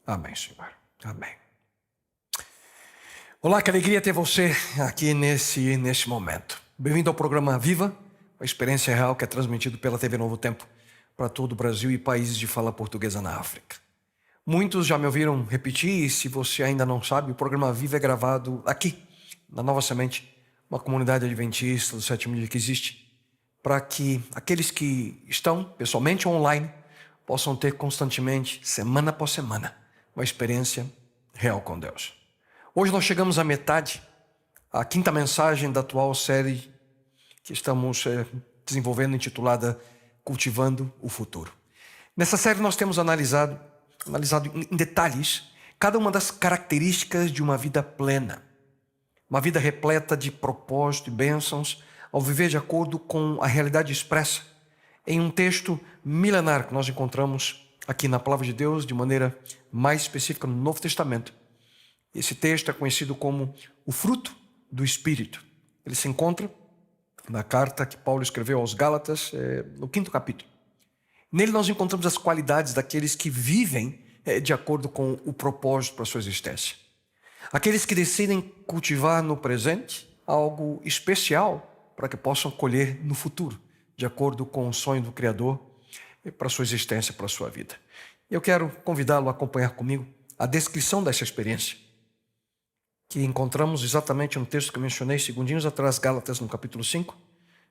Amém, Senhor. Amém. Olá, que alegria ter você aqui nesse momento. Bem-vindo ao programa Viva, a experiência real que é transmitido pela TV Novo Tempo para todo o Brasil e países de fala portuguesa na África. Muitos já me ouviram repetir, e se você ainda não sabe, o programa Viva é gravado aqui, na Nova Semente, uma comunidade adventista do sétimo dia que existe, para que aqueles que estão pessoalmente ou online possam ter constantemente, semana após semana, uma experiência real com Deus. Hoje nós chegamos à metade, a quinta mensagem da atual série que estamos desenvolvendo, intitulada Cultivando o Futuro. Nessa série nós temos analisado em detalhes cada uma das características de uma vida plena, uma vida repleta de propósito e bênçãos, ao viver de acordo com a realidade expressa em um texto milenar que nós encontramos aqui na Palavra de Deus, de maneira mais específica no Novo Testamento. Esse texto é conhecido como o fruto do Espírito. Ele se encontra na carta que Paulo escreveu aos Gálatas, no 5º capítulo. Nele nós encontramos as qualidades daqueles que vivem de acordo com o propósito para a sua existência. Aqueles que decidem cultivar no presente algo especial para que possam colher no futuro, de acordo com o sonho do Criador para a sua existência, para a sua vida. Eu quero convidá-lo a acompanhar comigo a descrição dessa experiência, que encontramos exatamente no texto que eu mencionei segundinhos atrás, Gálatas, no capítulo 5,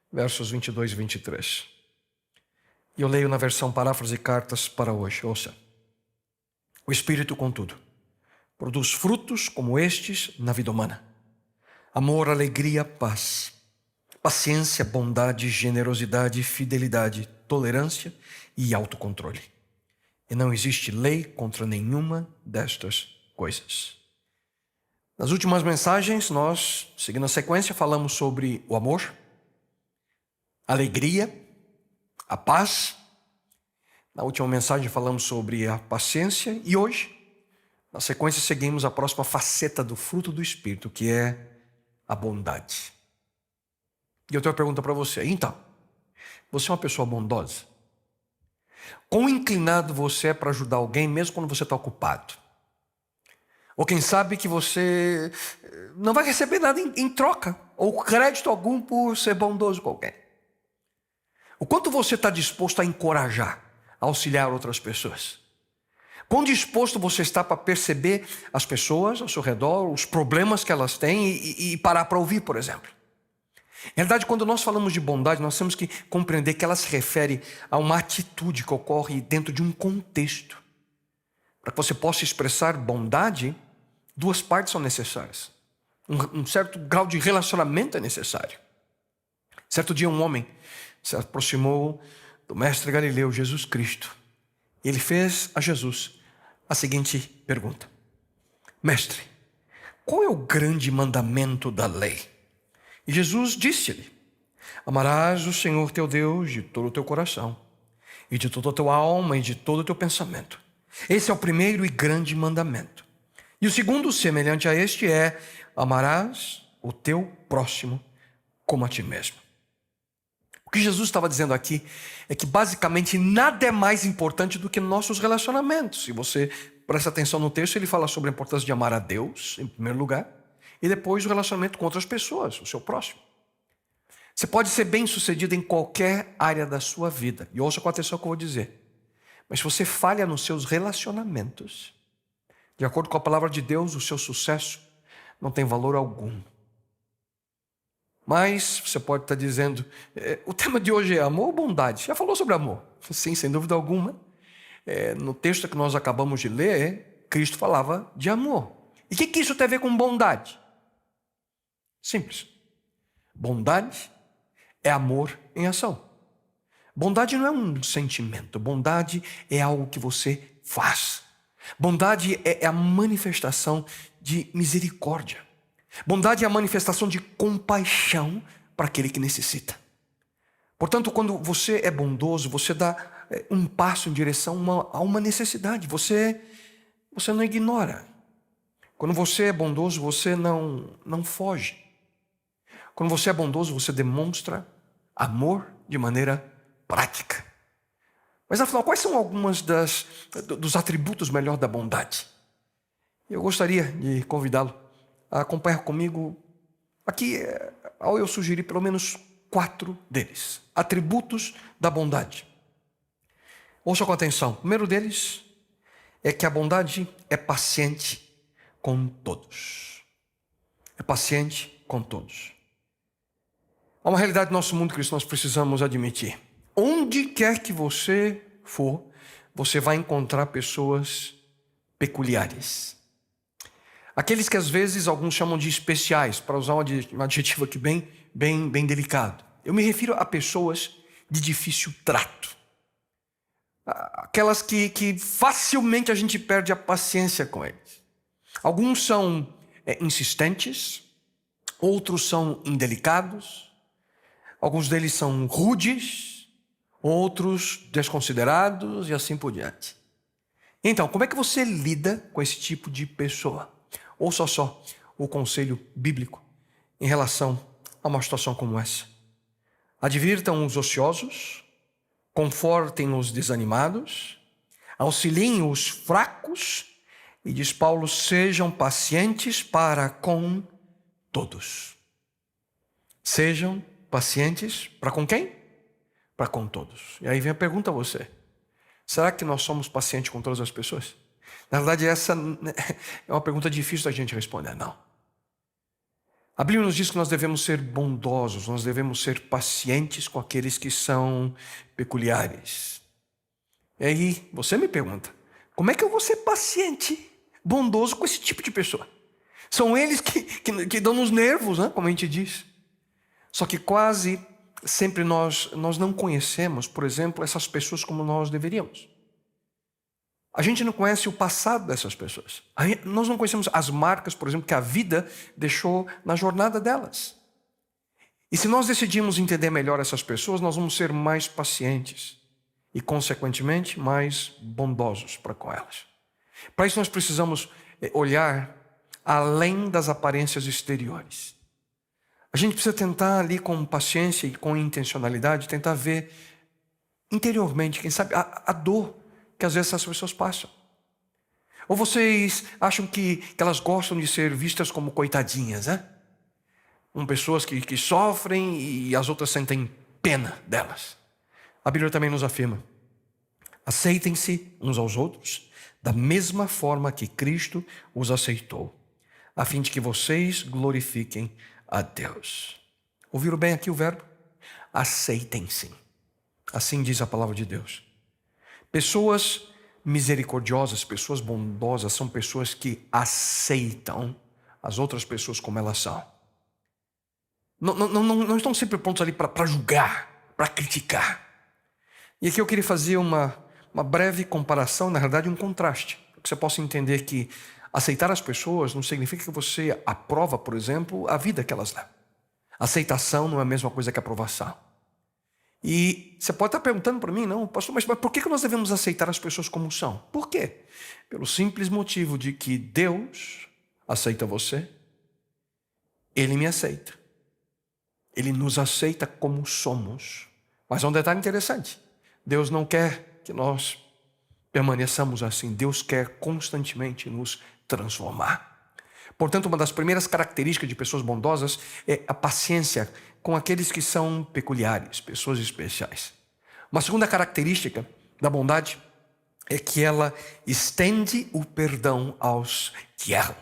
versos 22 e 23. E eu leio na versão paráfrase cartas para hoje. Ouça. O Espírito, contudo, produz frutos como estes na vida humana: amor, alegria, paz, paciência, bondade, generosidade, fidelidade, tolerância e autocontrole. E não existe lei contra nenhuma destas coisas. Nas últimas mensagens, nós, seguindo a sequência, falamos sobre o amor, a alegria, a paz. Na última mensagem falamos sobre a paciência e hoje, na sequência, seguimos a próxima faceta do fruto do Espírito, que é a bondade. E eu tenho uma pergunta para você. Então, você é uma pessoa bondosa? Quão inclinado você é para ajudar alguém mesmo quando você está ocupado? Ou quem sabe que você não vai receber nada em troca, ou crédito algum por ser bondoso com alguém? O quanto você está disposto a encorajar, a auxiliar outras pessoas? Quão disposto você está para perceber as pessoas ao seu redor, os problemas que elas têm e parar para ouvir, por exemplo? Na verdade, quando nós falamos de bondade, nós temos que compreender que ela se refere a uma atitude que ocorre dentro de um contexto. Para que você possa expressar bondade, duas partes são necessárias. Um certo grau de relacionamento é necessário. Certo dia um homem se aproximou do mestre Galileu, Jesus Cristo. Ele fez a Jesus a seguinte pergunta: Mestre, qual é o grande mandamento da lei? E Jesus disse-lhe: amarás o Senhor teu Deus de todo o teu coração, e de toda a tua alma, e de todo o teu pensamento. Esse é o primeiro e grande mandamento. E o segundo, semelhante a este, é: amarás o teu próximo como a ti mesmo. O que Jesus estava dizendo aqui é que basicamente nada é mais importante do que nossos relacionamentos. Se você presta atenção no texto, ele fala sobre a importância de amar a Deus, em primeiro lugar, e depois o relacionamento com outras pessoas, o seu próximo. Você pode ser bem-sucedido em qualquer área da sua vida, e ouça com atenção o que eu vou dizer. Mas se você falha nos seus relacionamentos, de acordo com a palavra de Deus, o seu sucesso não tem valor algum. Mas você pode estar dizendo, o tema de hoje é amor ou bondade? Já falou sobre amor? Sim, sem dúvida alguma. No texto que nós acabamos de ler, Cristo falava de amor. E o que isso tem a ver com bondade? Simples. Bondade é amor em ação. Bondade não é um sentimento. Bondade é algo que você faz. Bondade é a manifestação de misericórdia. Bondade é a manifestação de compaixão para aquele que necessita. Portanto, quando você é bondoso, você dá um passo em direção a uma necessidade. Você não ignora. Quando você é bondoso, você não foge. Quando você é bondoso, você demonstra amor de maneira prática. Mas afinal, quais são algumas dos atributos melhor da bondade? Eu gostaria de convidá-lo a acompanhar comigo aqui, ao eu sugerir pelo menos 4 deles. Atributos da bondade. Ouça com atenção. O primeiro deles é que a bondade é paciente com todos. É paciente com todos. Há uma realidade do nosso mundo que nós precisamos admitir. Onde quer que você for, você vai encontrar pessoas peculiares. Aqueles que às vezes alguns chamam de especiais, para usar um adjetivo aqui bem delicado. Eu me refiro a pessoas de difícil trato. Aquelas que facilmente a gente perde a paciência com eles. Alguns são insistentes, outros são indelicados, alguns deles são rudes, outros desconsiderados e assim por diante. Então, como é que você lida com esse tipo de pessoa? Ouça só o conselho bíblico em relação a uma situação como essa. Advirtam os ociosos, confortem os desanimados, auxiliem os fracos e, diz Paulo, sejam pacientes para com todos. Sejam pacientes para com quem? Para com todos. E aí vem a pergunta a você. Será que nós somos pacientes com todas as pessoas? Na verdade, essa é uma pergunta difícil da gente responder, não. A Bíblia nos diz que nós devemos ser bondosos, nós devemos ser pacientes com aqueles que são peculiares. E aí, você me pergunta, como é que eu vou ser paciente, bondoso com esse tipo de pessoa? São eles que dão nos nervos, né? Como a gente diz. Só que quase sempre nós não conhecemos, por exemplo, essas pessoas como nós deveríamos. A gente não conhece o passado dessas pessoas. Nós não conhecemos as marcas, por exemplo, que a vida deixou na jornada delas. E se nós decidimos entender melhor essas pessoas, nós vamos ser mais pacientes e, consequentemente, mais bondosos para com elas. Para isso nós precisamos olhar além das aparências exteriores. A gente precisa tentar ali com paciência e com intencionalidade, tentar ver interiormente, quem sabe, a dor que às vezes essas pessoas passam. Ou vocês acham que elas gostam de ser vistas como coitadinhas, né? Pessoas que sofrem e as outras sentem pena delas. A Bíblia também nos afirma: aceitem-se uns aos outros da mesma forma que Cristo os aceitou, a fim de que vocês glorifiquem a Deus. Ouviram bem aqui o verbo? Aceitem-se. Assim diz a palavra de Deus. Pessoas misericordiosas, pessoas bondosas, são pessoas que aceitam as outras pessoas como elas são. Não estão sempre prontos ali para julgar, para criticar. E aqui eu queria fazer uma breve comparação, na verdade um contraste, para que você possa entender que aceitar as pessoas não significa que você aprova, por exemplo, a vida que elas levam. Aceitação não é a mesma coisa que aprovação. E você pode estar perguntando para mim, não, pastor, mas por que nós devemos aceitar as pessoas como são? Por quê? Pelo simples motivo de que Deus aceita você, Ele me aceita. Ele nos aceita como somos. Mas há um detalhe interessante. Deus não quer que nós permaneçamos assim. Deus quer constantemente nos transformar. Portanto, uma das primeiras características de pessoas bondosas é a paciência com aqueles que são peculiares, pessoas especiais. Uma segunda característica da bondade é que ela estende o perdão aos que erram.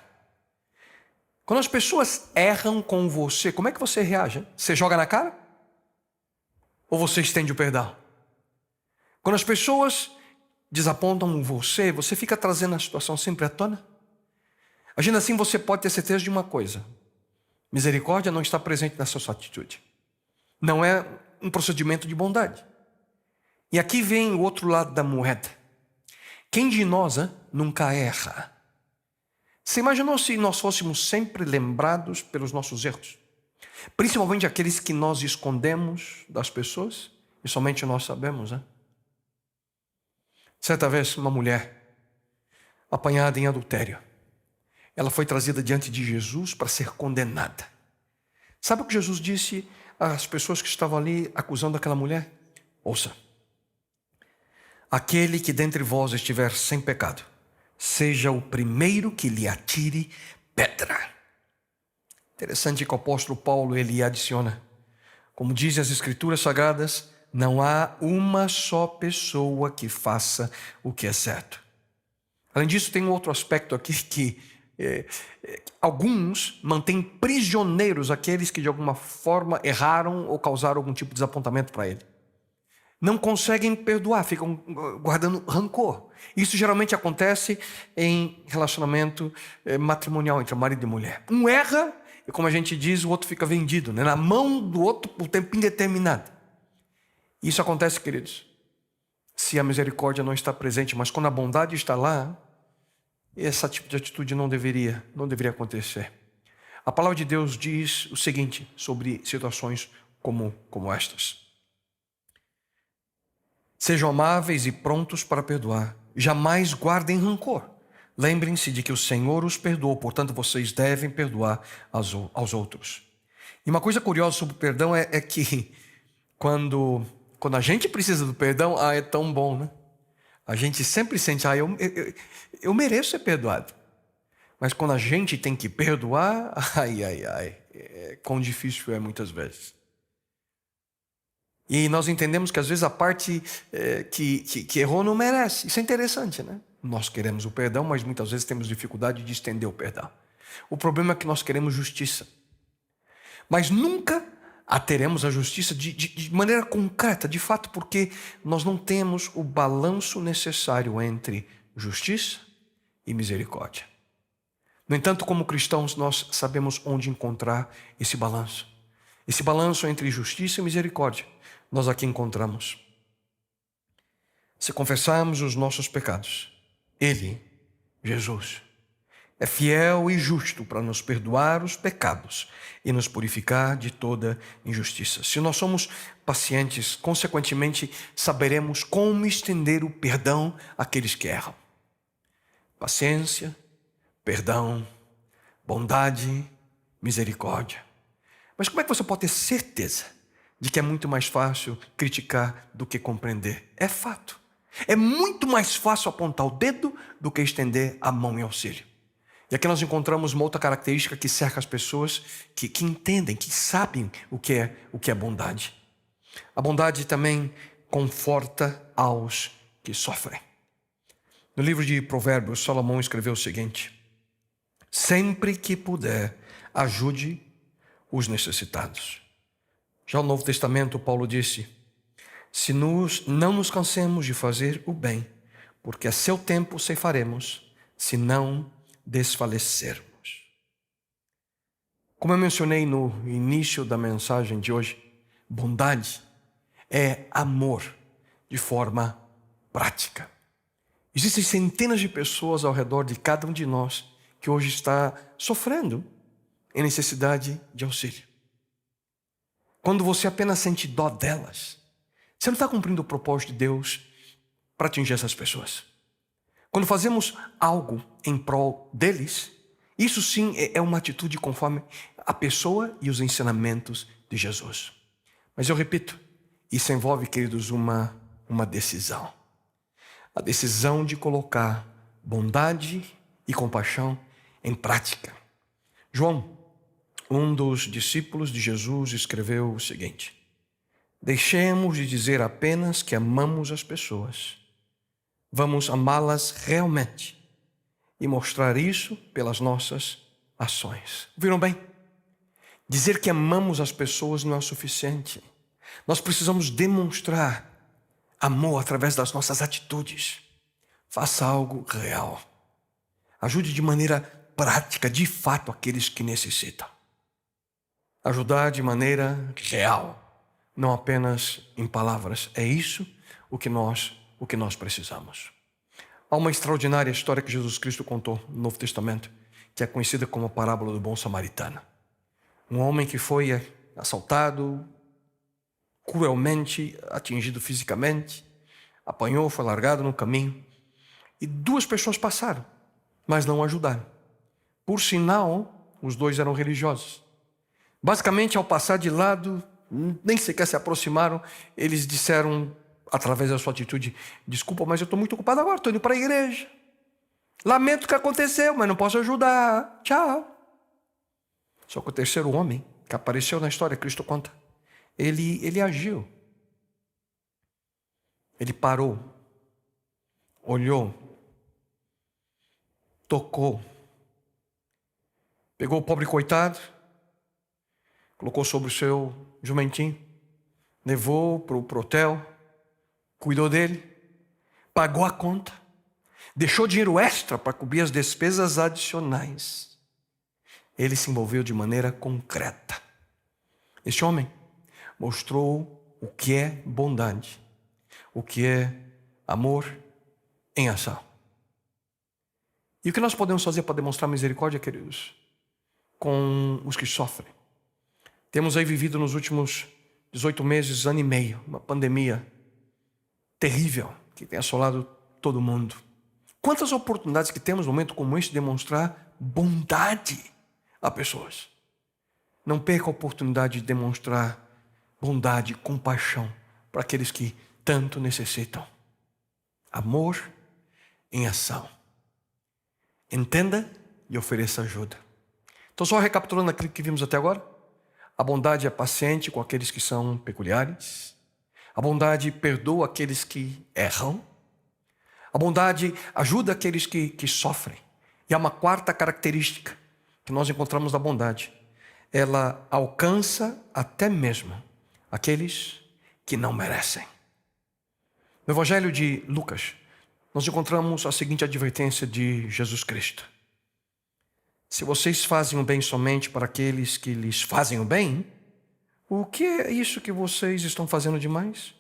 Quando as pessoas erram com você, como é que você reage? Você joga na cara? Ou você estende o perdão? Quando as pessoas desapontam você, você fica trazendo a situação sempre à tona? Agindo assim, você pode ter certeza de uma coisa: misericórdia não está presente nessa sua atitude. Não é um procedimento de bondade. E aqui vem o outro lado da moeda. Quem de nós nunca erra? Você imaginou se nós fôssemos sempre lembrados pelos nossos erros? Principalmente aqueles que nós escondemos das pessoas e somente nós sabemos, né? Certa vez, uma mulher apanhada em adultério, ela foi trazida diante de Jesus para ser condenada. Sabe o que Jesus disse às pessoas que estavam ali acusando aquela mulher? Ouça: aquele que dentre vós estiver sem pecado, seja o primeiro que lhe atire pedra. Interessante que o apóstolo Paulo, ele adiciona, como dizem as Escrituras Sagradas, não há uma só pessoa que faça o que é certo. Além disso, tem um outro aspecto aqui que alguns mantêm prisioneiros aqueles que de alguma forma erraram ou causaram algum tipo de desapontamento para ele. Não conseguem perdoar, ficam guardando rancor. Isso geralmente acontece em relacionamento matrimonial entre marido e mulher. Um erra e, como a gente diz, o outro fica vendido, né? Na mão do outro por tempo indeterminado. Isso acontece, queridos, se a misericórdia não está presente, mas quando a bondade está lá, esse tipo de atitude não deveria acontecer. A palavra de Deus diz o seguinte sobre situações como estas: sejam amáveis e prontos para perdoar, jamais guardem rancor. Lembrem-se de que o Senhor os perdoou, portanto vocês devem perdoar aos outros. E uma coisa curiosa sobre o perdão é que quando a gente precisa do perdão, é tão bom, né? A gente sempre sente, eu mereço ser perdoado. Mas quando a gente tem que perdoar, quão difícil é muitas vezes. E nós entendemos que às vezes a parte que errou não merece. Isso é interessante, né? Nós queremos o perdão, mas muitas vezes temos dificuldade de estender o perdão. O problema é que nós queremos justiça. Mas nunca teremos a justiça de maneira concreta, de fato, porque nós não temos o balanço necessário entre justiça e misericórdia. No entanto, como cristãos, nós sabemos onde encontrar esse balanço. Esse balanço entre justiça e misericórdia, nós aqui encontramos. Se confessarmos os nossos pecados, Ele, Jesus, é fiel e justo para nos perdoar os pecados e nos purificar de toda injustiça. Se nós somos pacientes, consequentemente, saberemos como estender o perdão àqueles que erram. Paciência, perdão, bondade, misericórdia. Mas como é que você pode ter certeza de que é muito mais fácil criticar do que compreender? É fato. É muito mais fácil apontar o dedo do que estender a mão em auxílio. E aqui nós encontramos uma outra característica que cerca as pessoas que entendem, que sabem o que é bondade. A bondade também conforta aos que sofrem. No livro de Provérbios, Salomão escreveu o seguinte: sempre que puder, ajude os necessitados. Já no Novo Testamento, Paulo disse: se não nos cansemos de fazer o bem, porque a seu tempo ceifaremos, se não desfalecermos. Como eu mencionei no início da mensagem de hoje, bondade é amor de forma prática. Existem centenas de pessoas ao redor de cada um de nós que hoje está sofrendo em necessidade de auxílio. Quando você apenas sente dó delas, você não está cumprindo o propósito de Deus para atingir essas pessoas. Quando fazemos algo em prol deles, isso sim é uma atitude conforme a pessoa e os ensinamentos de Jesus. Mas eu repito, isso envolve, queridos, uma decisão. A decisão de colocar bondade e compaixão em prática. João, um dos discípulos de Jesus, escreveu o seguinte: deixemos de dizer apenas que amamos as pessoas. Vamos amá-las realmente e mostrar isso pelas nossas ações. Viram bem? Dizer que amamos as pessoas não é o suficiente. Nós precisamos demonstrar amor através das nossas atitudes. Faça algo real. Ajude de maneira prática, de fato, aqueles que necessitam. Ajudar de maneira real, não apenas em palavras. É isso o que nós precisamos. Há uma extraordinária história que Jesus Cristo contou no Novo Testamento, que é conhecida como a parábola do bom samaritano. Um homem que foi assaltado, cruelmente atingido fisicamente, apanhou, foi largado no caminho, e 2 pessoas passaram, mas não o ajudaram. Por sinal, os 2 eram religiosos. Basicamente, ao passar de lado, nem sequer se aproximaram, eles disseram através da sua atitude: desculpa, mas eu estou muito ocupado agora, estou indo para a igreja. Lamento o que aconteceu, mas não posso ajudar. Tchau. Só que o terceiro homem, que apareceu na história, Cristo conta, ele agiu. Ele parou, olhou, tocou, pegou o pobre coitado, colocou sobre o seu jumentinho, levou para o hotel, cuidou dele, pagou a conta, deixou dinheiro extra para cobrir as despesas adicionais. Ele se envolveu de maneira concreta. Este homem mostrou o que é bondade, o que é amor em ação. E o que nós podemos fazer para demonstrar misericórdia, queridos? Com os que sofrem. Temos aí vivido nos últimos 18 meses, ano e meio, uma pandemia terrível que tem assolado todo mundo. Quantas oportunidades que temos no momento como este de demonstrar bondade a pessoas. Não perca a oportunidade de demonstrar bondade, compaixão para aqueles que tanto necessitam. Amor em ação. Entenda e ofereça ajuda. Então, só recapitulando aquilo que vimos até agora. A bondade é paciente com aqueles que são peculiares. A bondade perdoa aqueles que erram. A bondade ajuda aqueles que sofrem. E há uma quarta característica que nós encontramos da bondade. Ela alcança até mesmo aqueles que não merecem. No Evangelho de Lucas, nós encontramos a seguinte advertência de Jesus Cristo: se vocês fazem o bem somente para aqueles que lhes fazem o bem, o que é isso que vocês estão fazendo demais?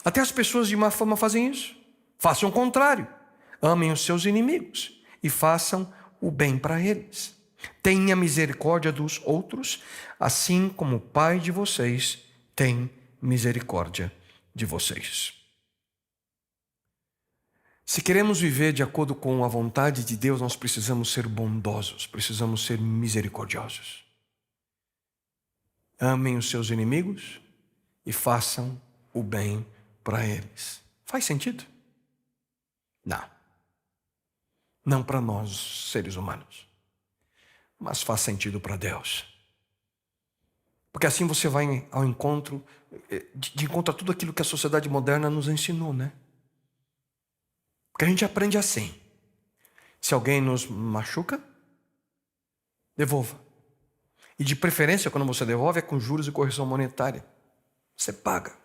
Até as pessoas de má fama fazem isso. Façam o contrário. Amem os seus inimigos e façam o bem para eles. Tenha misericórdia dos outros, assim como o Pai de vocês tem misericórdia de vocês. Se queremos viver de acordo com a vontade de Deus, nós precisamos ser bondosos, precisamos ser misericordiosos. Amem os seus inimigos e façam o bem para eles. Faz sentido? Não. Não para nós, seres humanos. Mas faz sentido para Deus. Porque assim você vai ao encontro, de encontro a tudo aquilo que a sociedade moderna nos ensinou, né? Porque a gente aprende assim: se alguém nos machuca, devolva. E de preferência, quando você devolve, é com juros e correção monetária. Você paga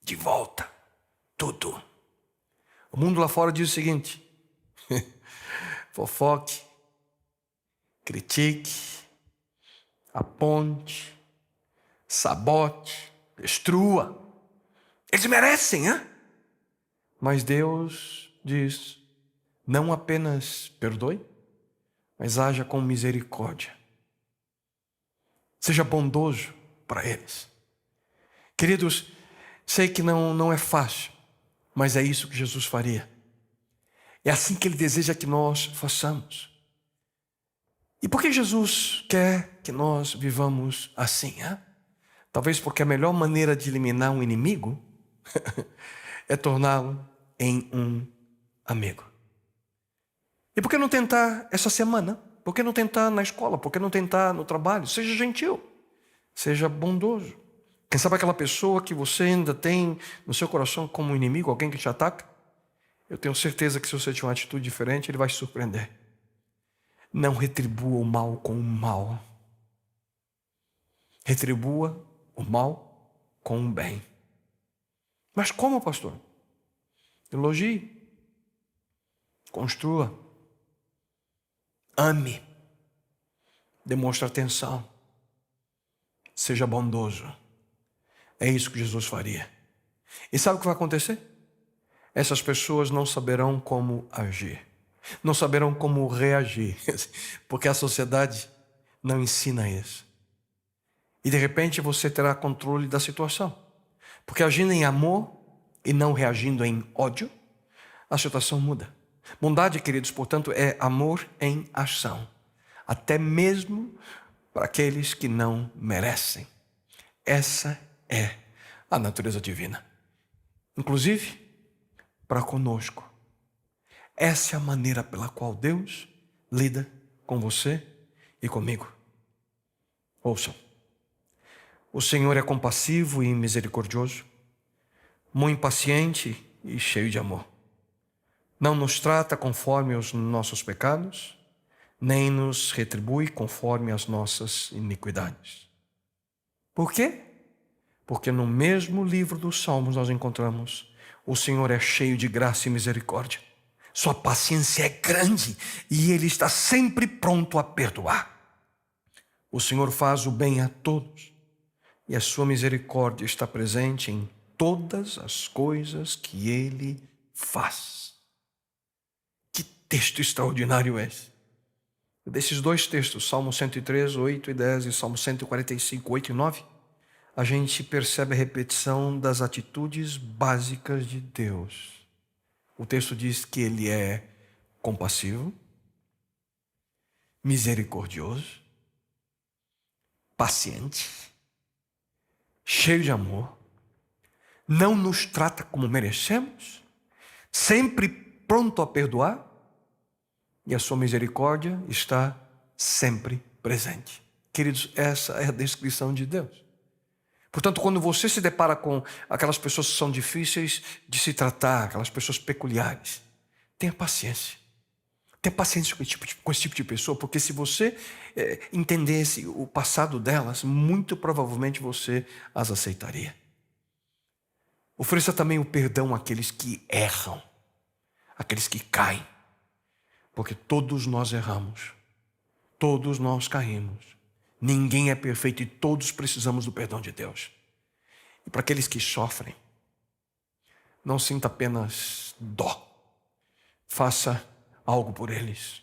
de volta tudo. O mundo lá fora diz o seguinte: fofoque, critique, aponte, sabote, destrua. Eles merecem, hein? Mas Deus diz: não apenas perdoe, mas haja com misericórdia. Seja bondoso para eles. Queridos, sei que não é fácil, mas é isso que Jesus faria. É assim que Ele deseja que nós façamos. E por que Jesus quer que nós vivamos assim? Hein? Talvez porque a melhor maneira de eliminar um inimigo é torná-lo em um amigo. E por que não tentar essa semana? Por que não tentar na escola? Por que não tentar no trabalho? Seja gentil, seja bondoso. Quem sabe aquela pessoa que você ainda tem no seu coração como inimigo, alguém que te ataca? Eu tenho certeza que se você tiver uma atitude diferente, ele vai te surpreender. Não retribua o mal com o mal. Retribua o mal com o bem. Mas como, pastor? Elogie. Construa. Ame. Demonstre atenção. Seja bondoso. É isso que Jesus faria. E sabe o que vai acontecer? Essas pessoas não saberão como agir. Não saberão como reagir. Porque a sociedade não ensina isso. E de repente você terá controle da situação. Porque agindo em amor e não reagindo em ódio, a situação muda. Bondade, queridos, portanto, é amor em ação. Até mesmo para aqueles que não merecem. Essa é a natureza divina. inclusive para conosco. Essa é a maneira pela qual Deus lida com você e comigo. Ouçam, o Senhor é compassivo e misericordioso, muito paciente e cheio de amor. Não nos trata conforme os nossos pecados, nem nos retribui conforme as nossas iniquidades. Por quê? Porque no mesmo livro dos Salmos nós encontramos: o Senhor é cheio de graça e misericórdia. Sua paciência é grande e Ele está sempre pronto a perdoar. O Senhor faz o bem a todos e a sua misericórdia está presente em todas as coisas que Ele faz. Que texto extraordinário é esse! Desses dois textos, Salmo 103, 8 e 10 e Salmo 145, 8 e 9, a gente percebe a repetição das atitudes básicas de Deus. O texto diz que Ele é compassivo, misericordioso, paciente, cheio de amor, não nos trata como merecemos, sempre pronto a perdoar, e a sua misericórdia está sempre presente. Queridos, essa é a descrição de Deus. Portanto, quando você se depara com aquelas pessoas que são difíceis de se tratar, aquelas pessoas peculiares, tenha paciência. Tenha paciência com esse tipo de pessoa, porque se você entendesse o passado delas, muito provavelmente você as aceitaria. Ofereça também o perdão àqueles que erram, àqueles que caem, porque todos nós erramos, todos nós caímos. Ninguém é perfeito e todos precisamos do perdão de Deus. E para aqueles que sofrem, não sinta apenas dó. Faça algo por eles.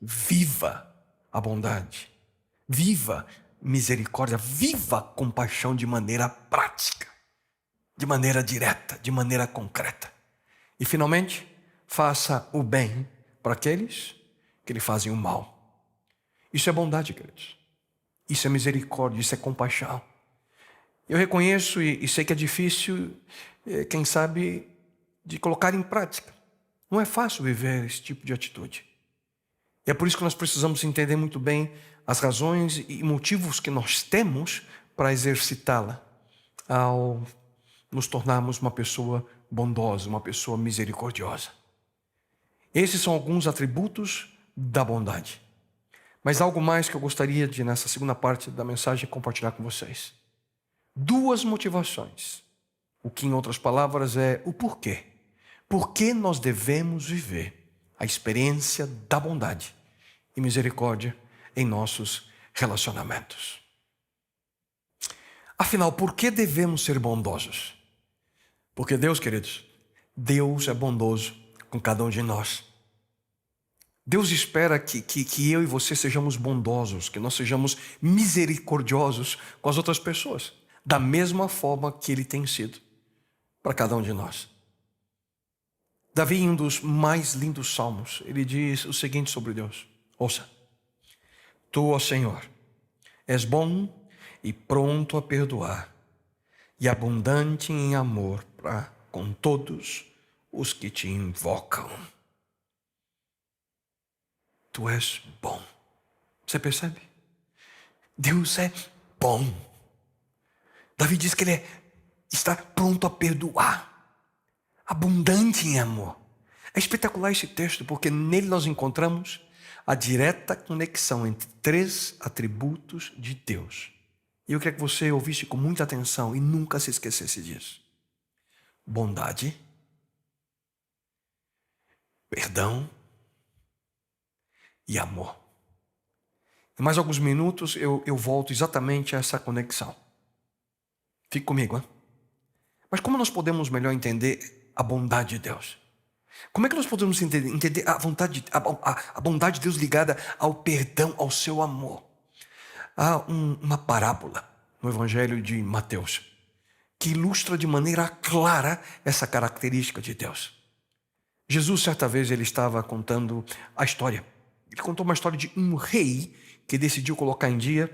Viva a bondade. Viva misericórdia. Viva a compaixão de maneira prática, de maneira direta, de maneira concreta. E finalmente, faça o bem para aqueles que lhe fazem o mal. Isso é bondade, queridos. Isso é misericórdia, isso é compaixão. Eu reconheço e sei que é difícil, quem sabe, de colocar em prática. Não é fácil viver esse tipo de atitude. E é por isso que nós precisamos entender muito bem as razões e motivos que nós temos para exercitá-la ao nos tornarmos uma pessoa bondosa, uma pessoa misericordiosa. Esses são alguns atributos da bondade. Mas algo mais que eu gostaria de, nessa segunda parte da mensagem, compartilhar com vocês. Duas motivações. O que, em outras palavras, é o porquê. Por que nós devemos viver a experiência da bondade e misericórdia em nossos relacionamentos. Afinal, por que devemos ser bondosos? Porque Deus, queridos, Deus é bondoso com cada um de nós. Deus espera que eu e você sejamos bondosos, que nós sejamos misericordiosos com as outras pessoas, da mesma forma que Ele tem sido para cada um de nós. Davi, em um dos mais lindos salmos, ele diz o seguinte sobre Deus: ouça, Tu, ó Senhor, és bom e pronto a perdoar, e abundante em amor para com todos os que te invocam. Tu és bom. Você percebe? Deus é bom. Davi diz que Ele está pronto a perdoar, abundante em amor. É espetacular esse texto, porque nele nós encontramos a direta conexão entre três atributos de Deus. E eu queria que você ouvisse com muita atenção e nunca se esquecesse disso. Bondade, perdão e amor. Em mais alguns minutos eu volto exatamente a essa conexão. Fique comigo, hein? Mas como nós podemos melhor entender a bondade de Deus? Como é que nós podemos entender a bondade de Deus ligada ao perdão, ao seu amor? Há uma parábola no Evangelho de Mateus que ilustra de maneira clara essa característica de Deus. Jesus, certa vez, ele estava contando a história. Ele contou uma história de um rei que decidiu colocar em dia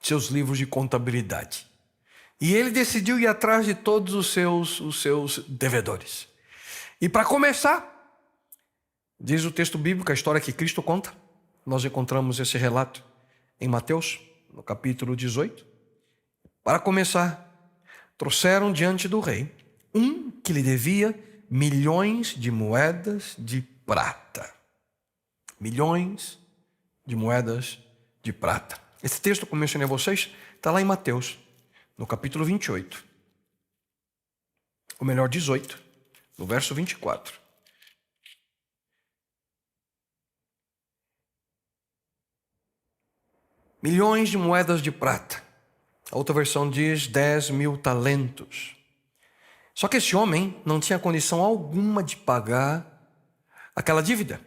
seus livros de contabilidade. E ele decidiu ir atrás de todos os seus devedores. E para começar, diz o texto bíblico, a história que Cristo conta, nós encontramos esse relato em Mateus, no capítulo 18. Para começar, trouxeram diante do rei um que lhe devia milhões de moedas de prata. Milhões de moedas de prata. Esse texto que eu mencionei a vocês está lá em Mateus, no capítulo 28. Ou melhor, 18, no verso 24. Milhões de moedas de prata. A outra versão diz 10.000 talentos. Só que esse homem não tinha condição alguma de pagar aquela dívida.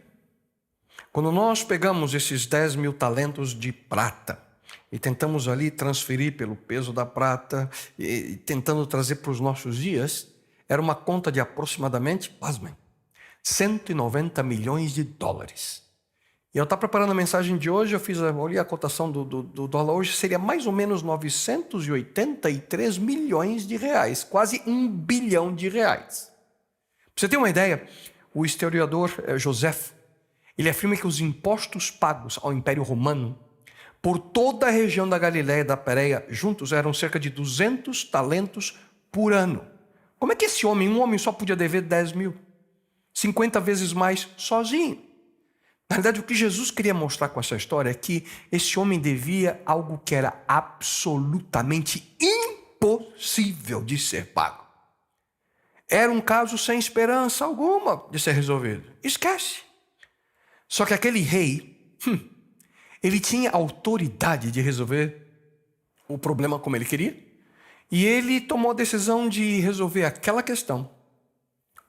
Quando nós pegamos esses 10.000 talentos de prata e tentamos ali transferir pelo peso da prata e tentando trazer para os nossos dias, era uma conta de aproximadamente, pasmem, 190 milhões de dólares. E eu estava preparando a mensagem de hoje, olhei a cotação do dólar hoje, seria mais ou menos 983 milhões de reais, quase 1 bilhão de reais. Para você ter uma ideia, o historiador Joseph, ele afirma que os impostos pagos ao Império Romano por toda a região da Galiléia e da Pérea juntos eram cerca de 200 talentos por ano. Como é que esse homem, um homem só podia dever 10.000? 50 vezes mais sozinho. Na verdade, o que Jesus queria mostrar com essa história é que esse homem devia algo que era absolutamente impossível de ser pago. Era um caso sem esperança alguma de ser resolvido. Esquece. Só que aquele rei, ele tinha autoridade de resolver o problema como ele queria. E ele tomou a decisão de resolver aquela questão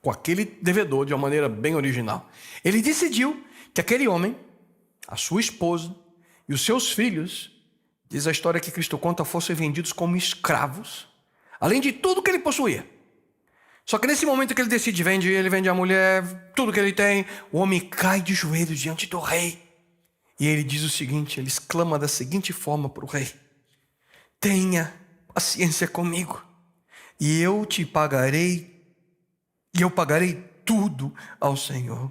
com aquele devedor de uma maneira bem original. Ele decidiu que aquele homem, a sua esposa e os seus filhos, diz a história que Cristo conta, fossem vendidos como escravos, além de tudo que ele possuía. Só que nesse momento que ele decide, ele vende a mulher, tudo que ele tem, o homem cai de joelhos diante do rei. E ele diz o seguinte, ele exclama da seguinte forma para o rei: tenha paciência comigo, e eu te pagarei, e eu pagarei tudo ao Senhor.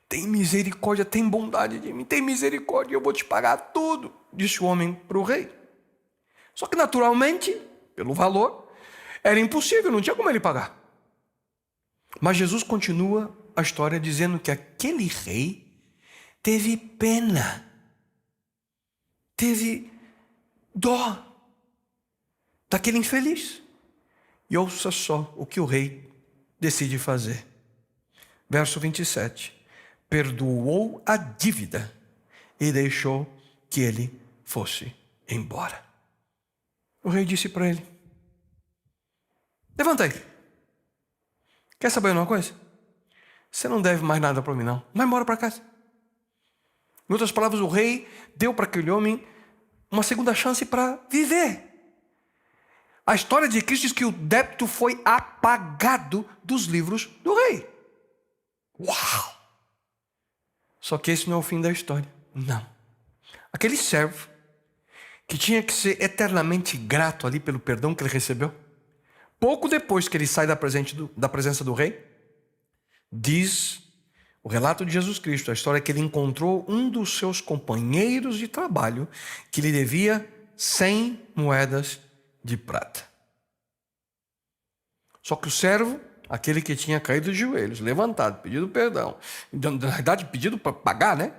Tem misericórdia, tem bondade de mim, tem misericórdia, eu vou te pagar tudo, disse o homem para o rei. Só que naturalmente, pelo valor, era impossível, não tinha como ele pagar. Mas Jesus continua a história dizendo que aquele rei teve pena, teve dó daquele infeliz. E ouça só o que o rei decide fazer. Verso 27. Perdoou a dívida e deixou que ele fosse embora. O rei disse para ele: levanta aí. Quer saber uma coisa? Você não deve mais nada para mim, não. Vai embora para casa. Em outras palavras, o rei deu para aquele homem uma segunda chance para viver. A história de Cristo diz que o débito foi apagado dos livros do rei. Uau! Só que esse não é o fim da história. Não. Aquele servo, que tinha que ser eternamente grato ali pelo perdão que ele recebeu, pouco depois que ele sai da presença do rei, diz o relato de Jesus Cristo, a história que ele encontrou um dos seus companheiros de trabalho que lhe devia 100 moedas de prata. Só que o servo, aquele que tinha caído de joelhos, levantado, pedido perdão, na verdade pedido para pagar, né?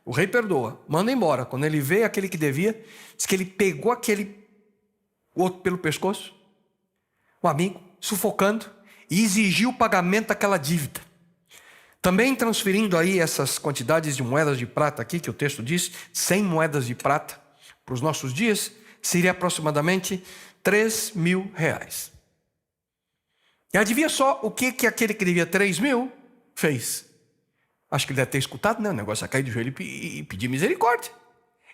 O rei perdoa, manda embora. Quando ele vê aquele que devia, diz que ele pegou aquele outro pelo pescoço, o amigo, sufocando, e exigiu o pagamento daquela dívida. Também transferindo aí essas quantidades de moedas de prata aqui, que o texto diz, 100 moedas de prata, para os nossos dias, seria aproximadamente 3.000 reais. E adivinha só o que aquele que devia 3.000 fez? Acho que ele deve ter escutado, né? O negócio é cair de joelho e pedir misericórdia.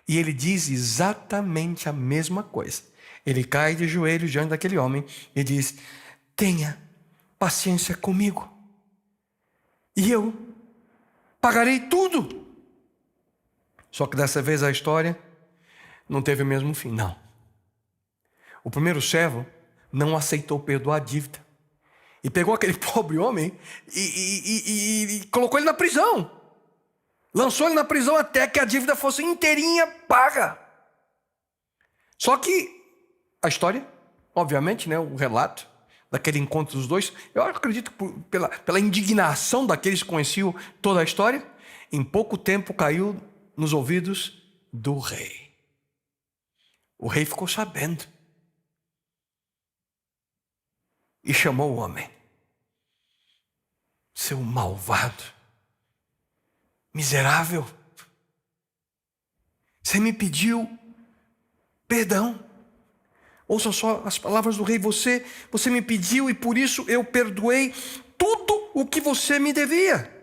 E ele diz exatamente a mesma coisa. Ele cai de joelhos diante daquele homem e diz: tenha paciência comigo, e eu pagarei tudo. Só que dessa vez a história não teve o mesmo fim, não. O primeiro servo não aceitou perdoar a dívida. E pegou aquele pobre homem e colocou ele na prisão. Lançou ele na prisão até que a dívida fosse inteirinha paga. Só que a história, obviamente, né, o relato daquele encontro dos dois, eu acredito que pela indignação daqueles que conheciam toda a história, em pouco tempo caiu nos ouvidos do rei. O rei ficou sabendo e chamou o homem. Seu malvado, miserável, você me pediu perdão. Ouça só as palavras do rei. Você me pediu e por isso eu perdoei tudo o que você me devia.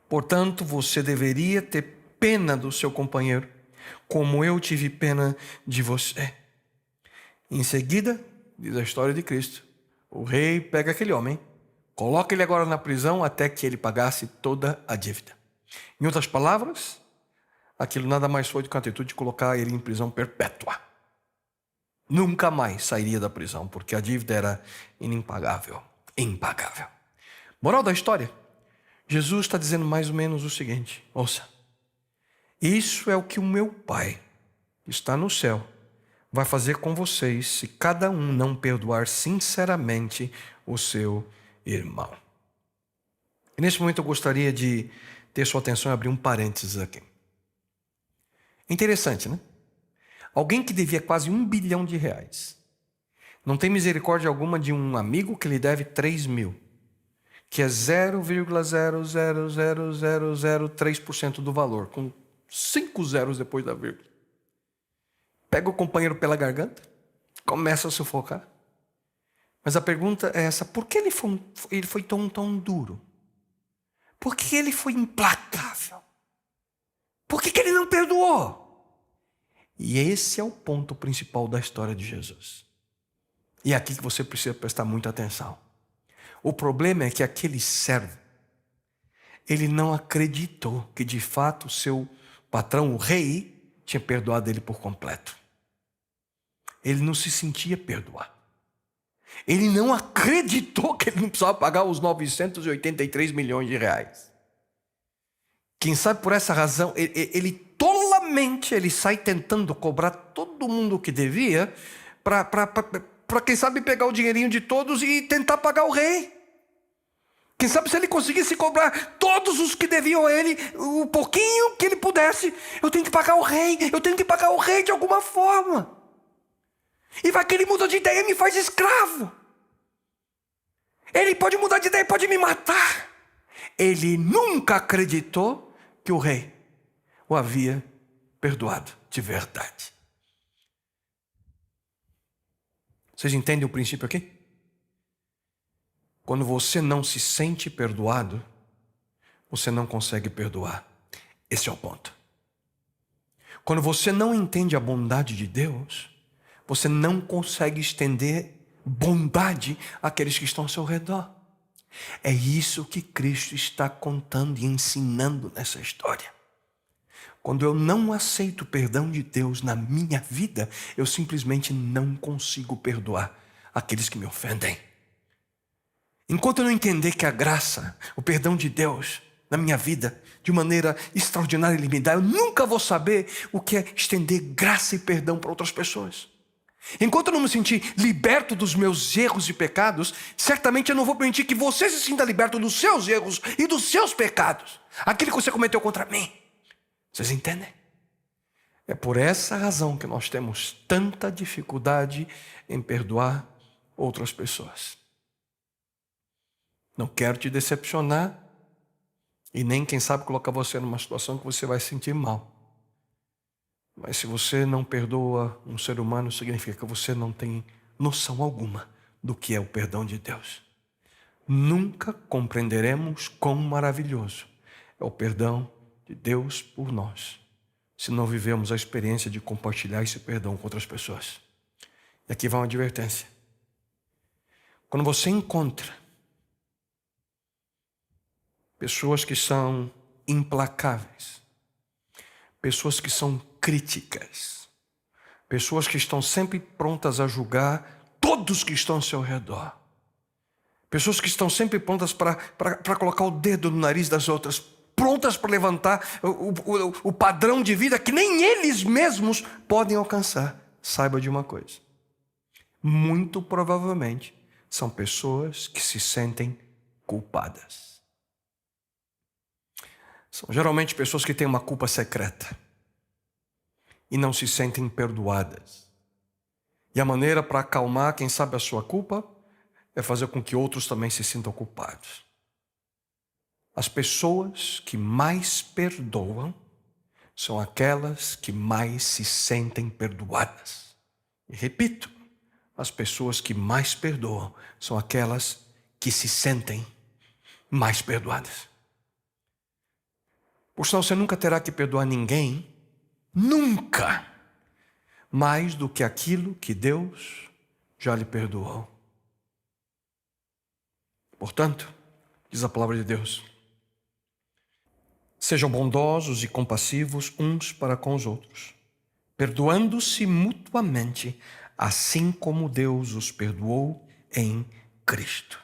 Portanto, você deveria ter pena do seu companheiro, como eu tive pena de você. Em seguida, diz a história de Cristo, o rei pega aquele homem, coloca ele agora na prisão até que ele pagasse toda a dívida. Em outras palavras, aquilo nada mais foi do que a atitude de colocar ele em prisão perpétua. Nunca mais sairia da prisão, porque a dívida era impagável. Moral da história, Jesus está dizendo mais ou menos o seguinte, ouça, isso é o que o meu Pai, que está no céu, vai fazer com vocês se cada um não perdoar sinceramente o seu irmão. E nesse momento eu gostaria de ter sua atenção e abrir um parênteses aqui. Interessante, né? Alguém que devia quase R$1 bilhão, não tem misericórdia alguma de um amigo que lhe deve 3 mil, que é 0,00003% do valor, com 5 zeros depois da vírgula. Pega o companheiro pela garganta, começa a sufocar. Mas a pergunta é essa, por que ele foi tão duro? Por que ele foi implacável? Por que ele não perdoou? E esse é o ponto principal da história de Jesus. E é aqui que você precisa prestar muita atenção. O problema é que aquele servo, ele não acreditou que de fato o seu patrão, o rei, tinha perdoado ele por completo. Ele não se sentia perdoado. Ele não acreditou que ele não precisava pagar os 983 milhões de reais. Quem sabe por essa razão, ele tolamente sai tentando cobrar todo mundo o que devia para quem sabe pegar o dinheirinho de todos e tentar pagar o rei. Quem sabe se ele conseguisse cobrar todos os que deviam a ele, o pouquinho que ele pudesse, eu tenho que pagar o rei de alguma forma. E vai que ele muda de ideia e me faz escravo. Ele pode mudar de ideia e pode me matar. Ele nunca acreditou que o rei o havia perdoado de verdade. Vocês entendem o princípio aqui? Quando você não se sente perdoado, você não consegue perdoar. Esse é o ponto. Quando você não entende a bondade de Deus, você não consegue estender bondade àqueles que estão ao seu redor. É isso que Cristo está contando e ensinando nessa história. Quando eu não aceito o perdão de Deus na minha vida, eu simplesmente não consigo perdoar aqueles que me ofendem. Enquanto eu não entender que a graça, o perdão de Deus na minha vida, de maneira extraordinária ele me dá, eu nunca vou saber o que é estender graça e perdão para outras pessoas. Enquanto eu não me sentir liberto dos meus erros e pecados, certamente eu não vou permitir que você se sinta liberto dos seus erros e dos seus pecados, aquilo que você cometeu contra mim. Vocês entendem? É por essa razão que nós temos tanta dificuldade em perdoar outras pessoas. Não quero te decepcionar e nem, quem sabe, colocar você numa situação que você vai se sentir mal. Mas se você não perdoa um ser humano, significa que você não tem noção alguma do que é o perdão de Deus. Nunca compreenderemos quão maravilhoso é o perdão de Deus por nós, se não vivemos a experiência de compartilhar esse perdão com outras pessoas. E aqui vai uma advertência. Quando você encontra pessoas que são implacáveis, pessoas que são críticas, Pessoas que estão sempre prontas a julgar todos que estão ao seu redor. Pessoas que estão sempre prontas para colocar o dedo no nariz das outras, prontas para levantar o padrão de vida que nem eles mesmos podem alcançar. Saiba de uma coisa: muito provavelmente são pessoas que se sentem culpadas. São geralmente pessoas que têm uma culpa secreta e não se sentem perdoadas. E a maneira para acalmar quem sabe a sua culpa é fazer com que outros também se sintam culpados. As pessoas que mais perdoam são aquelas que mais se sentem perdoadas. E repito, as pessoas que mais perdoam são aquelas que se sentem mais perdoadas. Por sinal, você nunca terá que perdoar ninguém, nunca, mais do que aquilo que Deus já lhe perdoou. Portanto, diz a palavra de Deus, sejam bondosos e compassivos uns para com os outros, perdoando-se mutuamente, assim como Deus os perdoou em Cristo.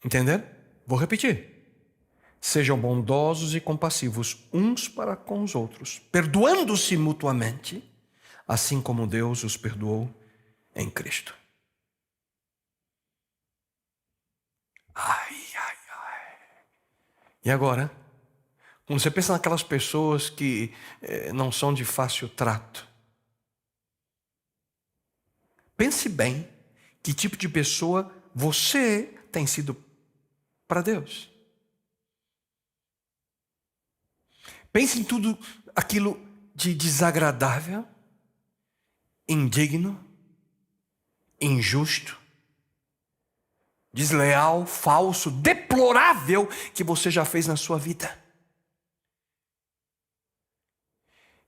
Entenderam? Vou repetir. Sejam bondosos e compassivos uns para com os outros, perdoando-se mutuamente, assim como Deus os perdoou em Cristo. Ai. E agora, quando você pensa naquelas pessoas que não são de fácil trato, pense bem que tipo de pessoa você tem sido para Deus. Pense em tudo aquilo de desagradável, indigno, injusto, desleal, falso, deplorável que você já fez na sua vida.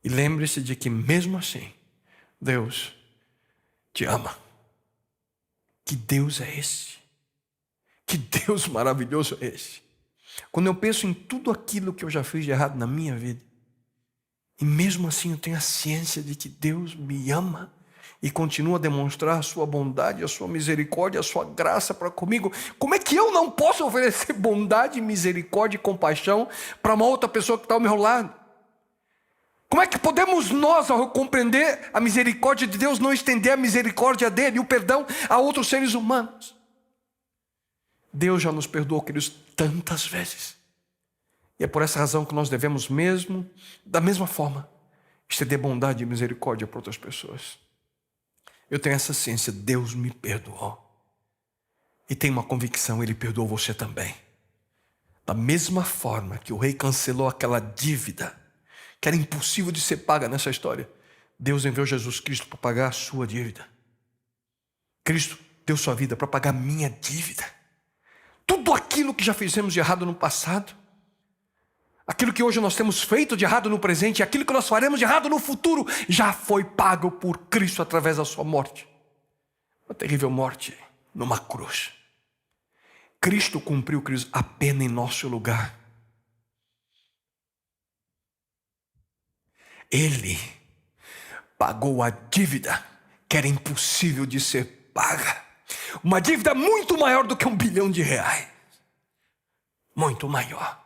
E lembre-se de que mesmo assim, Deus te ama. Que Deus é esse? Que Deus maravilhoso é esse? Quando eu penso em tudo aquilo que eu já fiz de errado na minha vida, e mesmo assim eu tenho a ciência de que Deus me ama e continua a demonstrar a sua bondade, a sua misericórdia, a sua graça para comigo, como é que eu não posso oferecer bondade, misericórdia e compaixão para uma outra pessoa que está ao meu lado? Como é que podemos nós, ao compreender a misericórdia de Deus, não estender a misericórdia dele e o perdão a outros seres humanos? Deus já nos perdoou, queridos, tantas vezes. E é por essa razão que nós devemos mesmo, da mesma forma, estender bondade e misericórdia para outras pessoas. Eu tenho essa ciência, Deus me perdoou. E tenho uma convicção, Ele perdoou você também. Da mesma forma que o rei cancelou aquela dívida, que era impossível de ser paga nessa história, Deus enviou Jesus Cristo para pagar a sua dívida. Cristo deu sua vida para pagar a minha dívida. Tudo aquilo que já fizemos de errado no passado, aquilo que hoje nós temos feito de errado no presente, e aquilo que nós faremos de errado no futuro, já foi pago por Cristo através da sua morte. Uma terrível morte numa cruz. Cristo cumpriu, queridos, a pena em nosso lugar. Ele pagou a dívida que era impossível de ser paga. Uma dívida muito maior do que R$1 bilhão. Muito maior.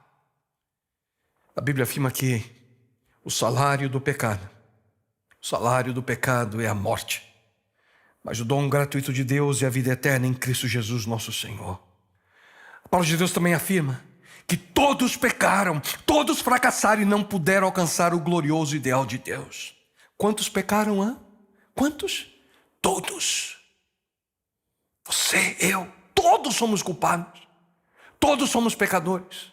A Bíblia afirma que o salário do pecado é a morte. Mas o dom gratuito de Deus é a vida eterna em Cristo Jesus nosso Senhor. A palavra de Deus também afirma que todos pecaram, todos fracassaram e não puderam alcançar o glorioso ideal de Deus. Quantos pecaram, hã? Quantos? Todos. Você, eu, todos somos culpados. Todos somos pecadores.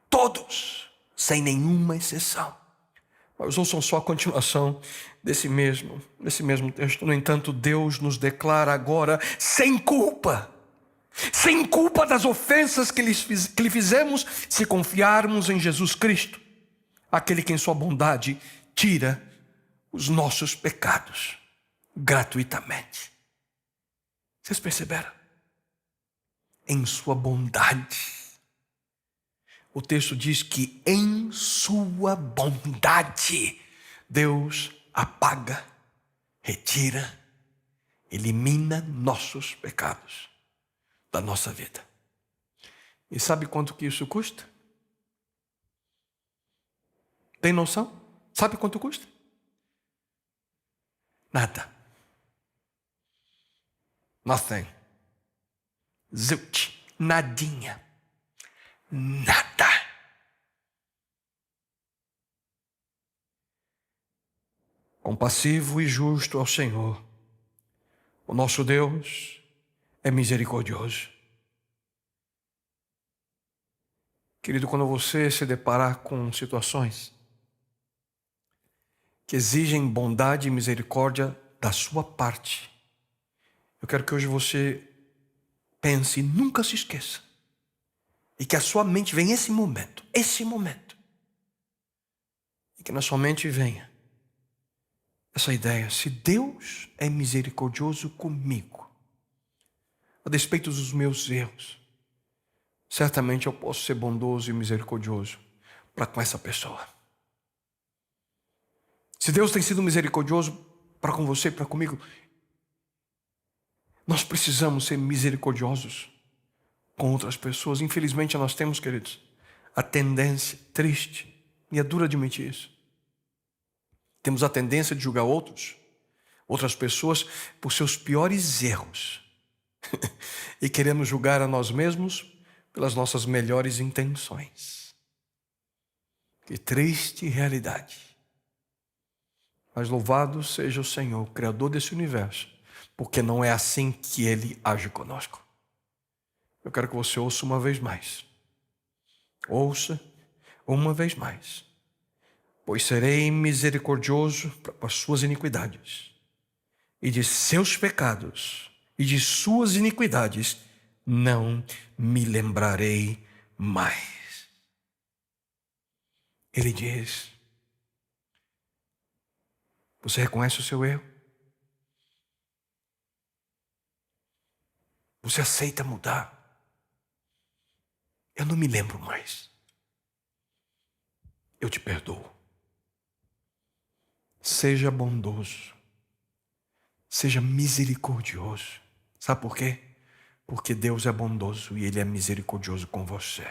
Todos, sem nenhuma exceção. Mas ouçam só a continuação desse mesmo texto. No entanto, Deus nos declara agora sem culpa das ofensas que lhe fizemos, se confiarmos em Jesus Cristo, aquele que em sua bondade tira os nossos pecados gratuitamente. Vocês perceberam? Em sua bondade. O texto diz que em sua bondade Deus apaga, retira, elimina nossos pecados da nossa vida. E sabe quanto que isso custa? Tem noção? Sabe quanto custa? Nada. Nothing. Zilch. Nadinha. Nada. Compassivo e justo ao Senhor. O nosso Deus é misericordioso. Querido, quando você se deparar com situações que exigem bondade e misericórdia da sua parte, eu quero que hoje você pense e nunca se esqueça. E que a sua mente venha esse momento. E que na sua mente venha essa ideia: se Deus é misericordioso comigo, a despeito dos meus erros, certamente eu posso ser bondoso e misericordioso para com essa pessoa. Se Deus tem sido misericordioso para com você e para comigo, nós precisamos ser misericordiosos com outras pessoas. Infelizmente nós temos, queridos, a tendência triste, e é duro admitir isso. Temos a tendência de julgar outras pessoas por seus piores erros e queremos julgar a nós mesmos pelas nossas melhores intenções. Que triste realidade. Mas louvado seja o Senhor, Criador desse universo, porque não é assim que Ele age conosco. Eu quero que você ouça uma vez mais. Ouça uma vez mais. Pois serei misericordioso para as suas iniquidades, e de seus pecados e de suas iniquidades não me lembrarei mais. Ele diz: você reconhece o seu erro? Você aceita mudar? Eu não me lembro mais. Eu te perdoo. Seja bondoso. Seja misericordioso. Sabe por quê? Porque Deus é bondoso e Ele é misericordioso com você.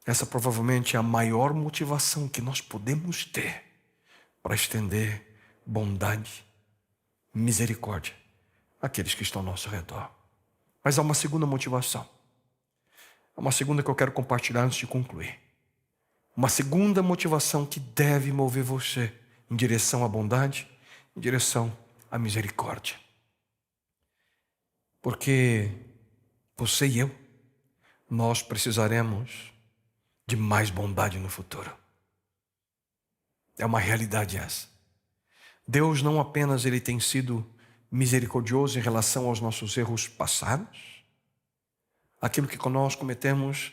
Essa provavelmente é a maior motivação que nós podemos ter para estender bondade, misericórdia àqueles que estão ao nosso redor. Mas há uma segunda motivação. Há uma segunda que eu quero compartilhar antes de concluir. Uma segunda motivação que deve mover você em direção à bondade, em direção à misericórdia. Porque você e eu, nós precisaremos de mais bondade no futuro. É uma realidade essa. Deus não apenas Ele tem sido misericordioso em relação aos nossos erros passados, aquilo que nós cometemos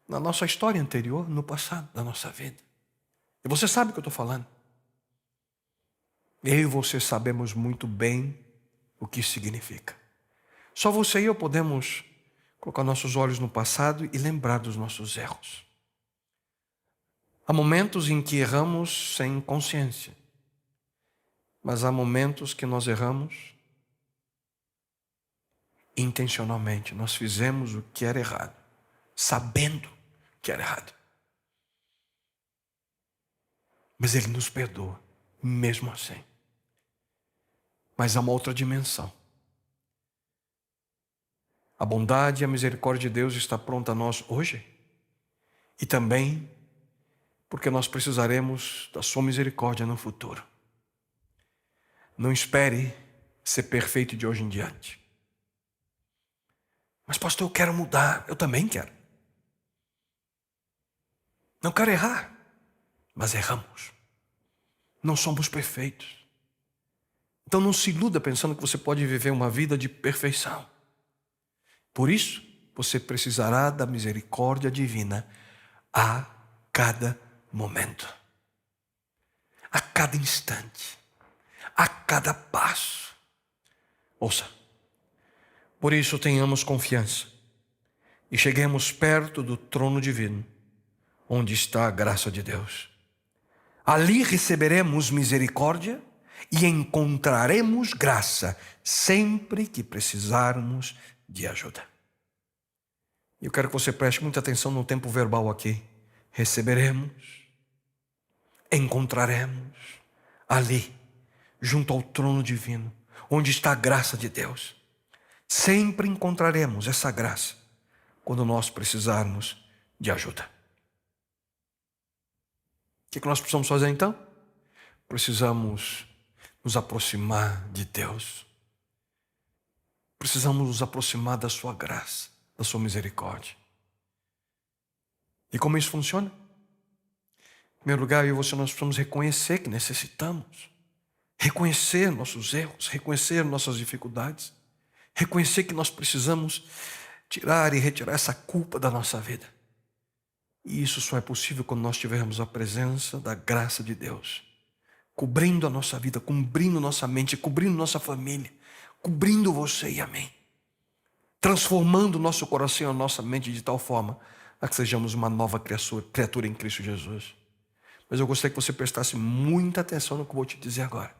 na nossa história anterior, no passado da nossa vida. E você sabe o que eu estou falando. Eu e você sabemos muito bem o que isso significa. Só você e eu podemos colocar nossos olhos no passado e lembrar dos nossos erros. Há momentos em que erramos sem consciência, mas há momentos que nós erramos intencionalmente. Nós fizemos o que era errado, sabendo que era errado. Mas Ele nos perdoa, mesmo assim. Mas há uma outra dimensão. A bondade e a misericórdia de Deus está pronta a nós hoje. E também porque nós precisaremos da sua misericórdia no futuro. Não espere ser perfeito de hoje em diante. Mas pastor, eu quero mudar. Eu também quero. Não quero errar, mas erramos. Não somos perfeitos. Então não se iluda pensando que você pode viver uma vida de perfeição. Por isso, você precisará da misericórdia divina a cada momento, a cada instante, a cada passo. Ouça, por isso tenhamos confiança e cheguemos perto do trono divino, onde está a graça de Deus, Ali receberemos misericórdia e encontraremos graça sempre que precisarmos de ajuda. Eu quero que você preste muita atenção no tempo verbal aqui. Receberemos, encontraremos ali, junto ao trono divino, onde está a graça de Deus. Sempre encontraremos essa graça quando nós precisarmos de ajuda. O que nós precisamos fazer então? Precisamos nos aproximar de Deus. Precisamos nos aproximar da sua graça, da sua misericórdia. E como isso funciona? Em primeiro lugar, eu e você, nós precisamos reconhecer que necessitamos. Reconhecer nossos erros, reconhecer nossas dificuldades. Reconhecer que nós precisamos tirar e retirar essa culpa da nossa vida. E isso só é possível quando nós tivermos a presença da graça de Deus, cobrindo a nossa vida, cobrindo nossa mente, cobrindo nossa família, cobrindo você e a mim, transformando o nosso coração e a nossa mente de tal forma a que sejamos uma nova criatura em Cristo Jesus. Mas eu gostaria que você prestasse muita atenção no que eu vou te dizer agora.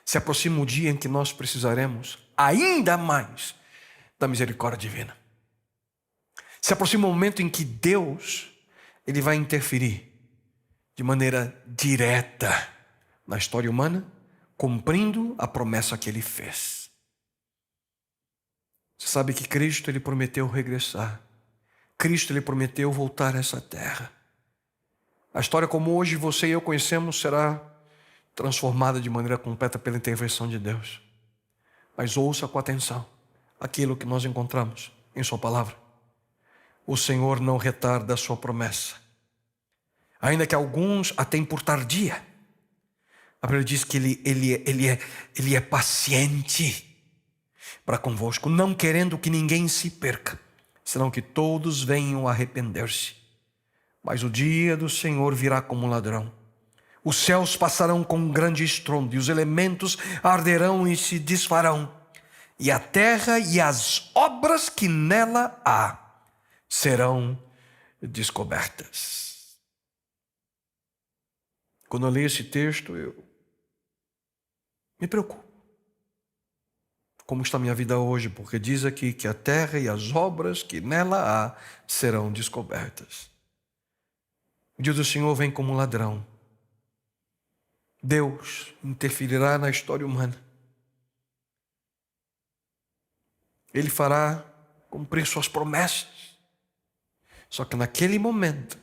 Se aproxima o dia em que nós precisaremos ainda mais da misericórdia divina. Se aproxima o momento em que Deus ele vai interferir de maneira direta na história humana, cumprindo a promessa que ele fez. Você sabe que Cristo ele prometeu regressar. Cristo ele prometeu voltar a essa terra. A história como hoje você e eu conhecemos será transformada de maneira completa pela intervenção de Deus. Mas ouça com atenção aquilo que nós encontramos em sua palavra. O Senhor não retarda a sua promessa, ainda que alguns a tenham por tardia. A Bíblia diz que ele é paciente para convosco, não querendo que ninguém se perca, senão que todos venham a arrepender-se. Mas o dia do Senhor virá como um ladrão. Os céus passarão com um grande estrondo, e os elementos arderão e se desfarão, e a terra e as obras que nela há serão descobertas. Quando eu leio esse texto, eu me preocupo. Como está a minha vida hoje? Porque diz aqui que a terra e as obras que nela há serão descobertas. O dia do Senhor vem como um ladrão. Deus interferirá na história humana. Ele fará cumprir suas promessas. Só que naquele momento,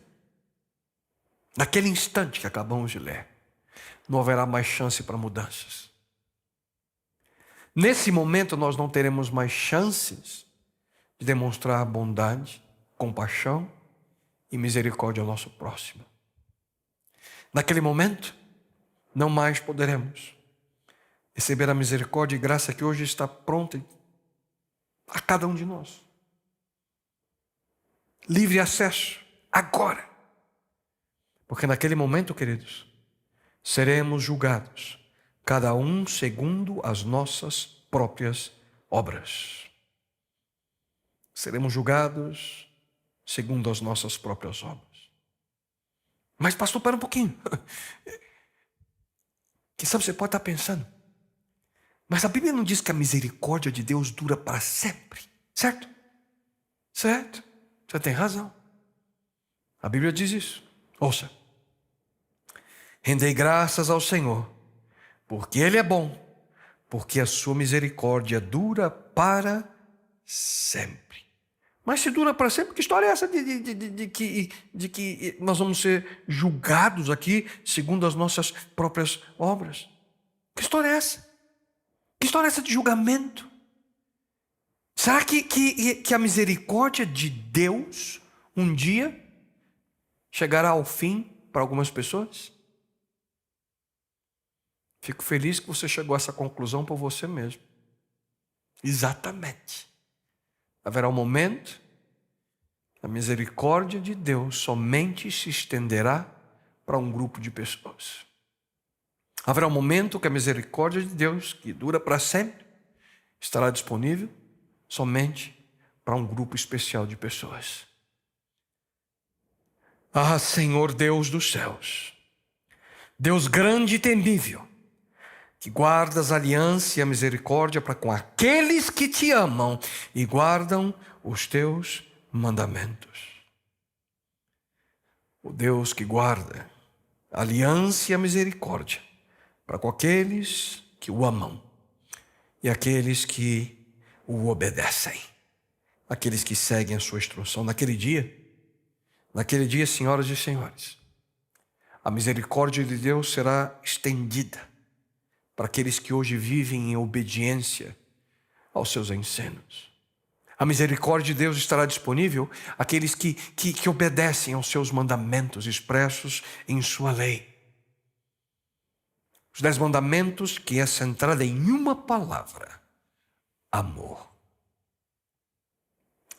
naquele instante que acabamos de ler, não haverá mais chance para mudanças. Nesse momento nós não teremos mais chances de demonstrar bondade, compaixão e misericórdia ao nosso próximo. Naquele momento, não mais poderemos receber a misericórdia e graça que hoje está pronta a cada um de nós. Livre acesso, agora. Porque naquele momento, queridos, seremos julgados, cada um segundo as nossas próprias obras. Seremos julgados segundo as nossas próprias obras. Mas pastor, para um pouquinho. Quem sabe você pode estar pensando, mas a Bíblia não diz que a misericórdia de Deus dura para sempre, certo? Certo? Você tem razão. A Bíblia diz isso. Ouça. Rendei graças ao Senhor, porque Ele é bom, porque a sua misericórdia dura para sempre. Mas se dura para sempre, que história é essa de que nós vamos ser julgados aqui segundo as nossas próprias obras? Que história é essa? Que história é essa de julgamento? Será que a misericórdia de Deus um dia chegará ao fim para algumas pessoas? Fico feliz que você chegou a essa conclusão por você mesmo. Exatamente. Haverá um momento que a misericórdia de Deus somente se estenderá para um grupo de pessoas. Haverá um momento que a misericórdia de Deus, que dura para sempre, estará disponível somente para um grupo especial de pessoas. Ah, Senhor Deus dos céus, Deus grande e temível, que guardas a aliança e a misericórdia para com aqueles que te amam e guardam os teus mandamentos. O Deus que guarda a aliança e a misericórdia para com aqueles que o amam e aqueles que o obedecem, aqueles que seguem a sua instrução. Naquele dia, senhoras e senhores, a misericórdia de Deus será estendida para aqueles que hoje vivem em obediência aos seus ensinos. A misericórdia de Deus estará disponível àqueles que obedecem aos seus mandamentos expressos em sua lei. Os 10 mandamentos, que é centrada em uma palavra: amor.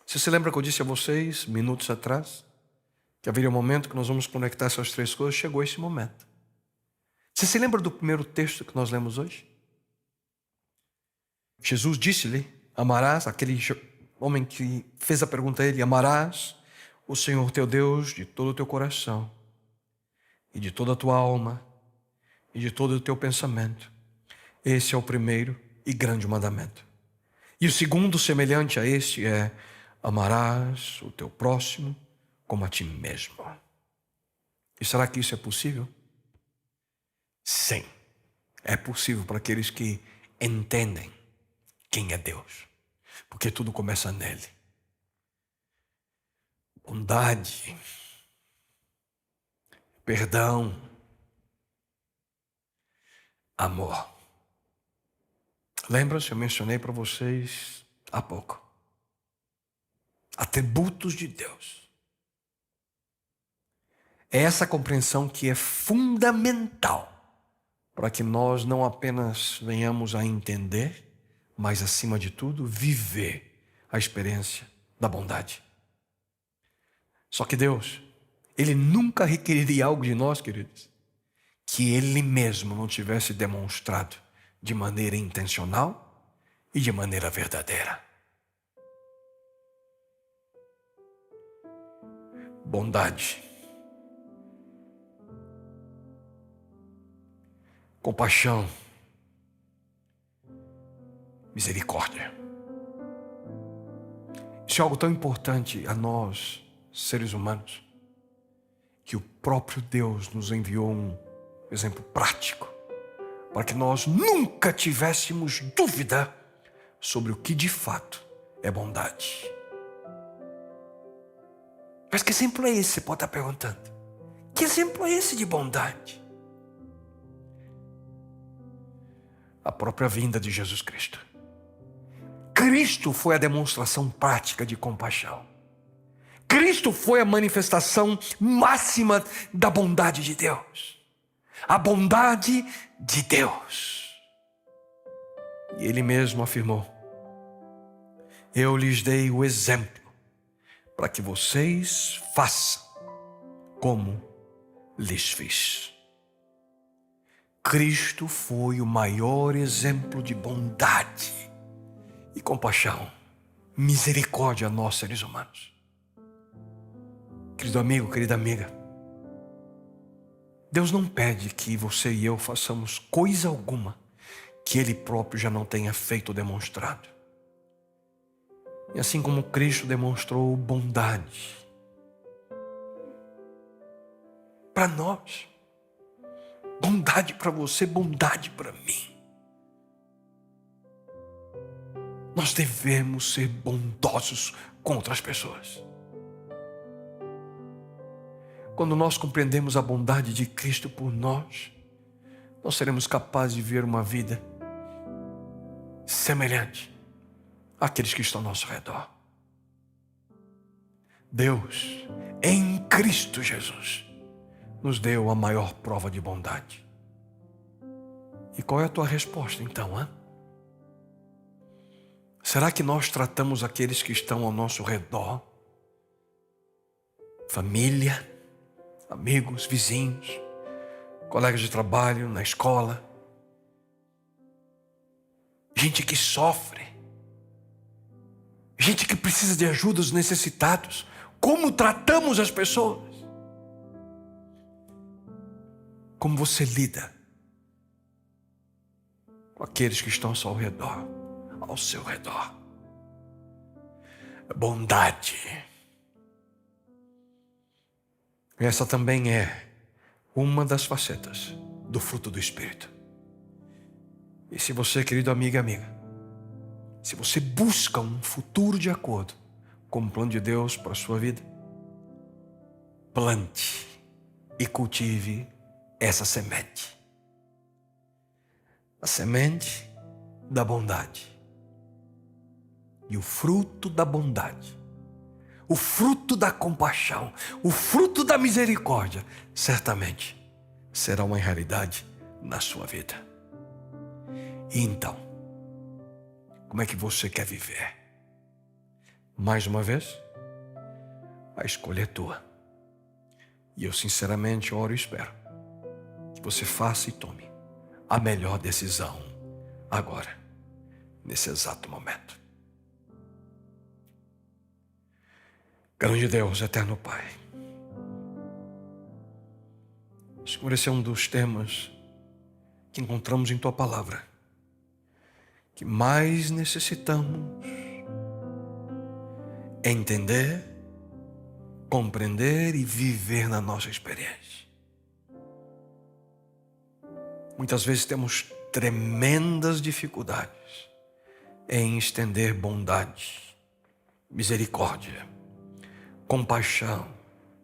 Você se lembra que eu disse a vocês, minutos atrás, que haveria um momento que nós vamos conectar essas 3 coisas? Chegou esse momento. Você se lembra do primeiro texto que nós lemos hoje? Jesus disse-lhe: amarás, aquele homem que fez a pergunta a ele, amarás o Senhor teu Deus de todo o teu coração, e de toda a tua alma, e de todo o teu pensamento. Esse é o primeiro e grande mandamento. E o segundo, semelhante a este, é: amarás o teu próximo como a ti mesmo. E será que isso é possível? Sim, é possível para aqueles que entendem quem é Deus, porque tudo começa nele. Bondade, perdão, amor. Lembra-se, eu mencionei para vocês há pouco. Atributos de Deus. É essa compreensão que é fundamental para que nós não apenas venhamos a entender, mas, acima de tudo, viver a experiência da bondade. Só que Deus, Ele nunca requeriria algo de nós, queridos, que Ele mesmo não tivesse demonstrado de maneira intencional e de maneira verdadeira. Bondade, compaixão, misericórdia. Isso é algo tão importante a nós, seres humanos, que o próprio Deus nos enviou um exemplo prático para que nós nunca tivéssemos dúvida sobre o que de fato é bondade. Mas que exemplo é esse? Você pode estar perguntando. Que exemplo é esse de bondade? A própria vinda de Jesus Cristo. Cristo foi a demonstração prática de compaixão. Cristo foi a manifestação máxima da bondade de Deus. A bondade de Deus. E Ele mesmo afirmou: eu lhes dei o exemplo para que vocês façam como lhes fiz. Cristo foi o maior exemplo de bondade e compaixão, misericórdia a nós, seres humanos. Querido amigo, querida amiga, Deus não pede que você e eu façamos coisa alguma que Ele próprio já não tenha feito ou demonstrado. E assim como Cristo demonstrou bondade para nós, bondade para você, bondade para mim, nós devemos ser bondosos com outras pessoas. Quando nós compreendemos a bondade de Cristo por nós, nós seremos capazes de ver uma vida semelhante àqueles que estão ao nosso redor. Deus, em Cristo Jesus, nos deu a maior prova de bondade. E qual é a tua resposta então, hein? Será que nós tratamos aqueles que estão ao nosso redor, família, amigos, vizinhos, colegas de trabalho, na escola, gente que sofre, gente que precisa de ajuda, os necessitados, como tratamos as pessoas? como você lida com aqueles que estão ao seu redor, ao seu redor. Bondade. Essa também é uma das facetas do fruto do Espírito. E se você, querido amigo e amiga, se você busca um futuro de acordo com o plano de Deus para a sua vida, plante e cultive essa semente. A semente da bondade. E o fruto da bondade, o fruto da compaixão, o fruto da misericórdia, certamente será uma realidade na sua vida. E então, como é que você quer viver? Mais uma vez, a escolha é tua. E eu sinceramente oro e espero que você faça e tome a melhor decisão agora, nesse exato momento. Grande Deus, eterno Pai, Senhor, esse é um dos temas que encontramos em Tua Palavra, que mais necessitamos entender, compreender e viver na nossa experiência. Muitas vezes temos tremendas dificuldades em estender bondade, misericórdia, compaixão,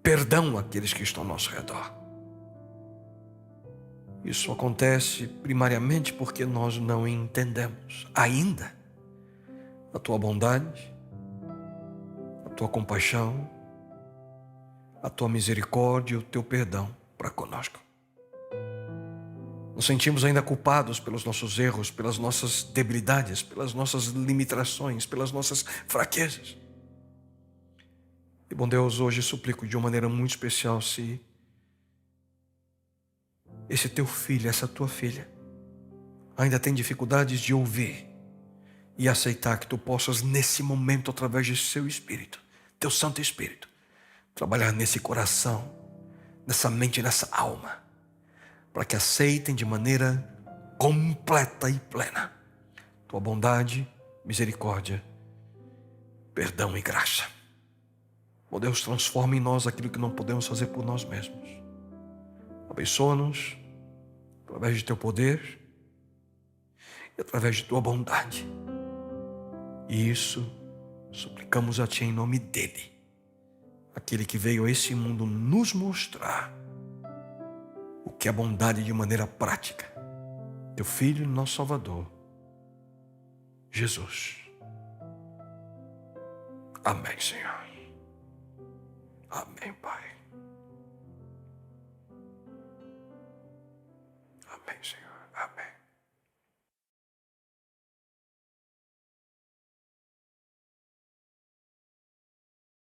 perdão àqueles que estão ao nosso redor. Isso acontece primariamente porque nós não entendemos ainda a Tua bondade, a Tua compaixão, a Tua misericórdia e o Teu perdão para conosco. Nos sentimos ainda culpados pelos nossos erros, pelas nossas debilidades, pelas nossas limitações, pelas nossas fraquezas. E, bom Deus, hoje suplico de uma maneira muito especial se esse teu filho, essa tua filha, ainda tem dificuldades de ouvir e aceitar que tu possas nesse momento, através de seu Espírito, teu Santo Espírito, trabalhar nesse coração, nessa mente, nessa alma, para que aceitem de maneira completa e plena tua bondade, misericórdia, perdão e graça. Ó Deus, transforma em nós aquilo que não podemos fazer por nós mesmos. Abençoa-nos através de teu poder e através de tua bondade. E isso suplicamos a Ti em nome dele, aquele que veio a esse mundo nos mostrar o que é bondade de maneira prática. Teu Filho, nosso Salvador, Jesus. Amém, Senhor. Amém, Pai. Amém, Senhor.